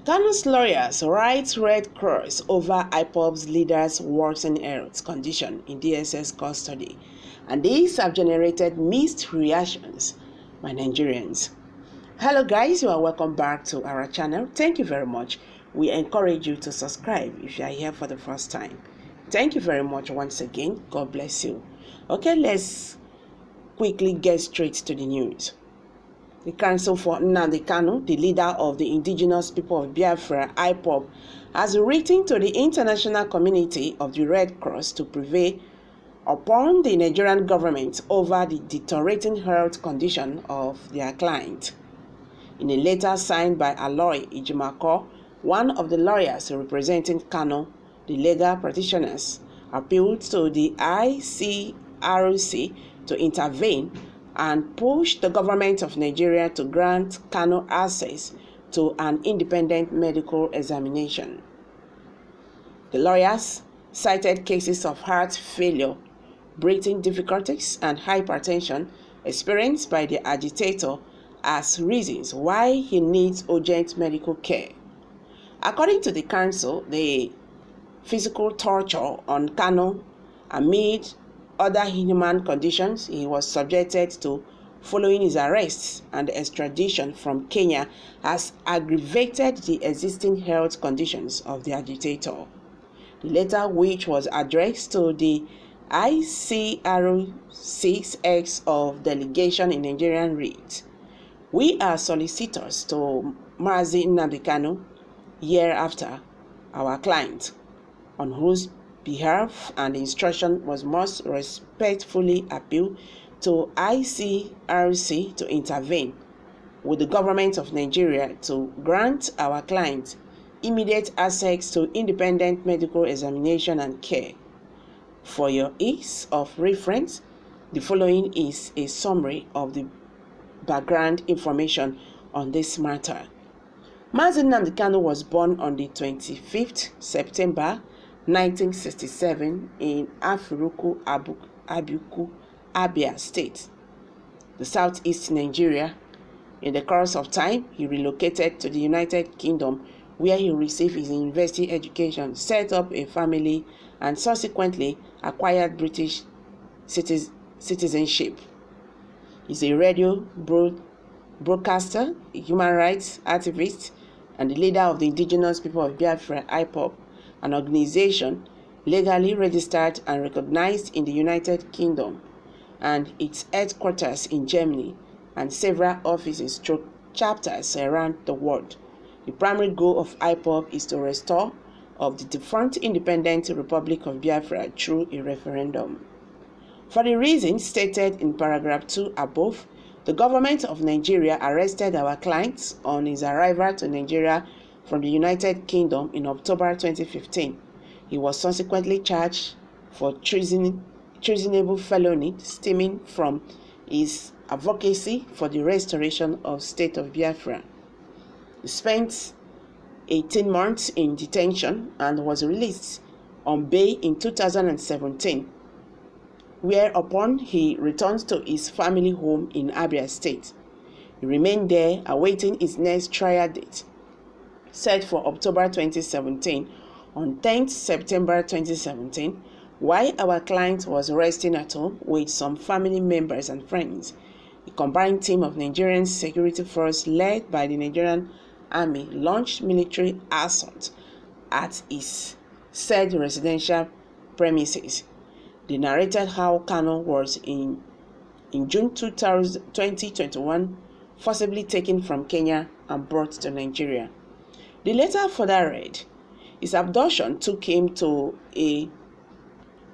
Kaun's lawyers write Red Cross over Ipob'S leader's worsening health condition in DSS custody, and these have generated mixed reactions by Nigerians. Hello guys, you are welcome back to our channel. Thank you very much. We encourage you to subscribe if you are here for the first time. Thank you very much once again. God bless you. Okay, let's quickly get straight to the news. The Council for Nnamdi Kanu, the leader of the indigenous people of Biafra, Ipob, has written to the international community of the Red Cross to prevail upon the Nigerian government over the deteriorating health condition of their client. In a letter signed by Aloy Ijimako, one of the lawyers representing Kanu, the legal practitioners appealed to the ICRC to intervene and push the government of Nigeria to grant Kanu access to an independent medical examination. The lawyers cited cases of heart failure, breathing difficulties, and hypertension experienced by the agitator as reasons why he needs urgent medical care. According to the council, the physical torture on Kanu amid other inhuman conditions he was subjected to following his arrest and extradition from Kenya has aggravated the existing health conditions of the agitator. The letter, which was addressed to the ICRC of delegation in Nigerian, reads, "We are solicitors to Mazi Nnamdi Kanu hereafter, our client, on whose behalf and instruction was most respectfully appeal to ICRC to intervene with the government of Nigeria to grant our client immediate access to independent medical examination and care. For your ease of reference, the following is a summary of the background information on this matter. Mazi Nnamdi Kanu was born on the 25th September 1967 in Afuruku, Abuku, Abia State, the southeast Nigeria. In the course of time, he relocated to the United Kingdom, where he received his university education, set up a family, and subsequently acquired British citizenship. He's a radio broadcaster, a human rights activist, and the leader of the indigenous people of Biafra, Ipob, an organization legally registered and recognized in the United Kingdom, and its headquarters in Germany, and several offices through chapters around the world. The primary goal of Ipob is to restore of the defunct independent Republic of Biafra through a referendum. For the reasons stated in paragraph 2 above, the government of Nigeria arrested our client on his arrival to Nigeria from the United Kingdom in October 2015. He was subsequently charged for treasonable felony stemming from his advocacy for the restoration of state of Biafra. He spent 18 months in detention and was released on bail in 2017, whereupon he returned to his family home in Abia State. He remained there awaiting his next trial date, set for October 2017. On 10th September 2017, while our client was resting at home with some family members and friends, a combined team of Nigerian security force led by the Nigerian Army launched military assault at his said residential premises. They narrated how Kanu was in June 2021 forcibly taken from Kenya and brought to Nigeria. The letter further read, his abduction took him to a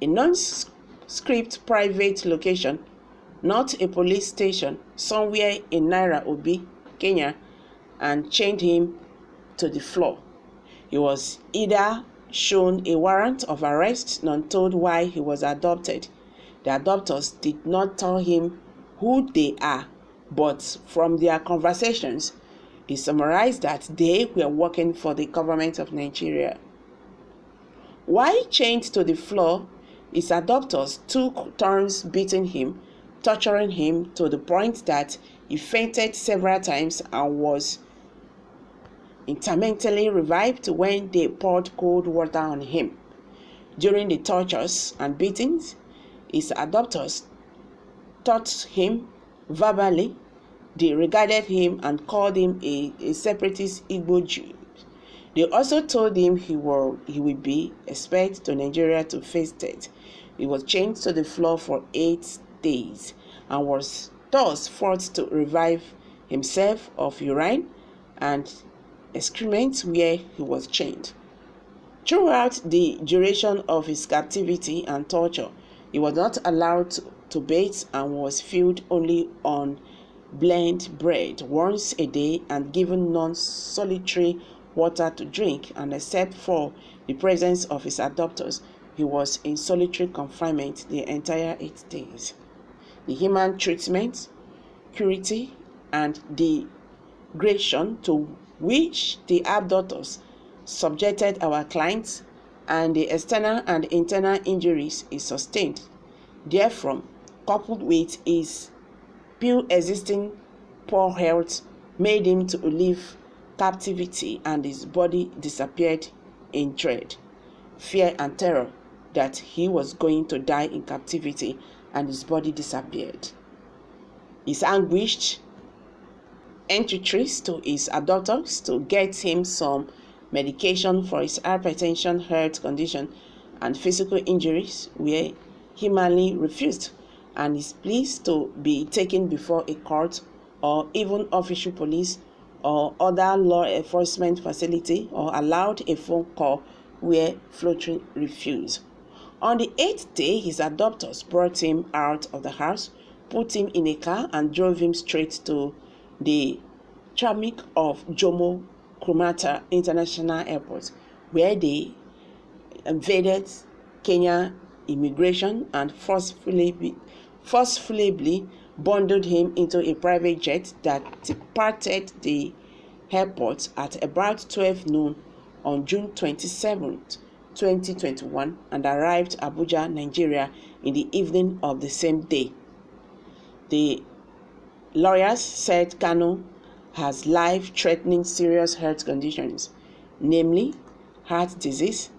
nondescript private location, not a police station, somewhere in Nairobi, Kenya, and chained him to the floor. He was either shown a warrant of arrest, nor told why he was adopted. The adopters did not tell him who they are, but from their conversations, he summarized that they were working for the government of Nigeria. While chained to the floor, his adopters took turns beating him, torturing him to the point that he fainted several times and was intermittently revived when they poured cold water on him. During the tortures and beatings, his abductors taught him verbally. They regarded him and called him a separatist Igbo Jew. They also told him he will be expelled to Nigeria to face death. He was chained to the floor for 8 days and was thus forced to revive himself of urine and excrement where he was chained. Throughout the duration of his captivity and torture, he was not allowed to bathe and was fed only on blend bread once a day and given non-solitary water to drink, and except for the presence of his abductors, he was in solitary confinement the entire 8 days. The human treatment, cruelty, and degradation to which the abductors subjected our clients and the external and internal injuries he sustained, therefrom, coupled with his pure existing poor health, made him to leave captivity, and his body disappeared in dread, fear, and terror that he was going to die in captivity, and his body disappeared. His anguished entreaties to his abductors to get him some medication for his hypertension, heart condition, and physical injuries were humanly refused, and his pleas to be taken before a court or even official police or other law enforcement facility or allowed a phone call were flatly refused. On the 8th day, his abductors brought him out of the house, put him in a car, and drove him straight to the tarmac of Jomo Kenyatta International Airport, where they invaded Kenya immigration and forcefully bundled him into a private jet that departed the airport at about 12 noon on June 27, 2021, and arrived Abuja, Nigeria in the evening of the same day. The lawyers said Kaun has life-threatening serious health conditions, namely heart disease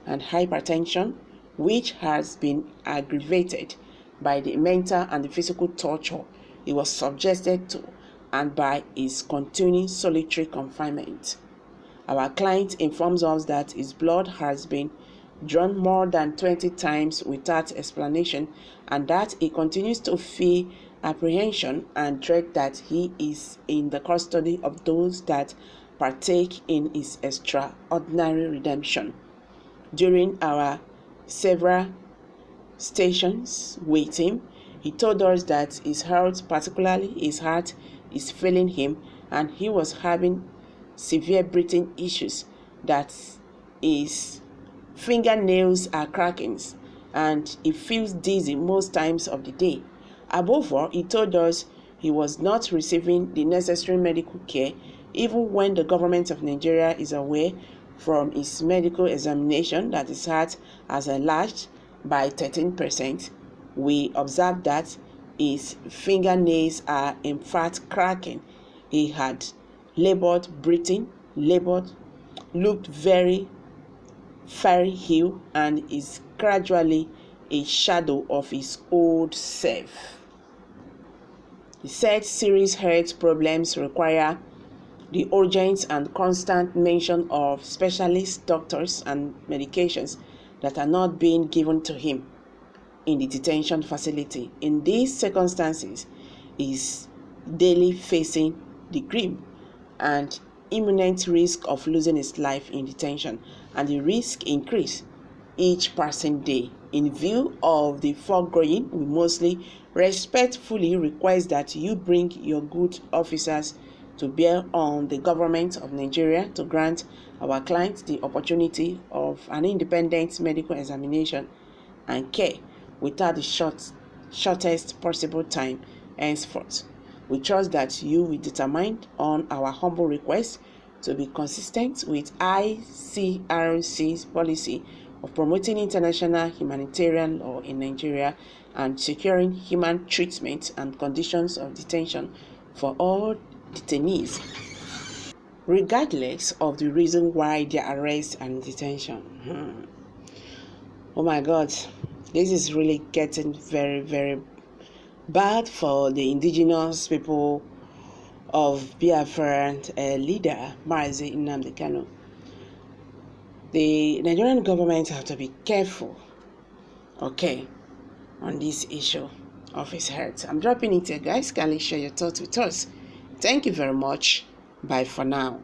and hypertension, which has been aggravated by the mental and the physical torture he was subjected to and by his continuing solitary confinement. Our client informs us that his blood has been drawn more than 20 times without explanation, and that he continues to feel apprehension and dread that he is in the custody of those that partake in his extraordinary redemption. During our several stations with him, he told us that his health, particularly his heart, is failing him, and he was having severe breathing issues, that his fingernails are cracking, and he feels dizzy most times of the day. Above all, he told us he was not receiving the necessary medical care, even when the government of Nigeria is aware from his medical examination that his heart has enlarged by 13%. We observed that his fingernails are in fact cracking. He had labored breathing, looked very ill, and is gradually a shadow of his old self. He said serious health problems require the urgent and constant mention of specialist doctors and medications that are not being given to him in the detention facility. In these circumstances, he is daily facing the grim and imminent risk of losing his life in detention, and the risk increase each passing day. In view of the foregoing, we mostly respectfully request that you bring your good officers to bear on the government of Nigeria to grant our clients the opportunity of an independent medical examination and care without the shortest possible time henceforth. We trust that you will determine on our humble request to be consistent with ICRC's policy of promoting international humanitarian law in Nigeria and securing human treatment and conditions of detention for all detainees. regardless of the reason why their arrest and detention. Oh my God, this is really getting very, very bad for the indigenous people of Biafran leader, Mazi Nnamdi Kanu. The Nigerian government have to be careful, okay, on this issue of his health. I'm dropping it here, guys. Kindly share your thoughts with us. Thank you very much. Bye for now.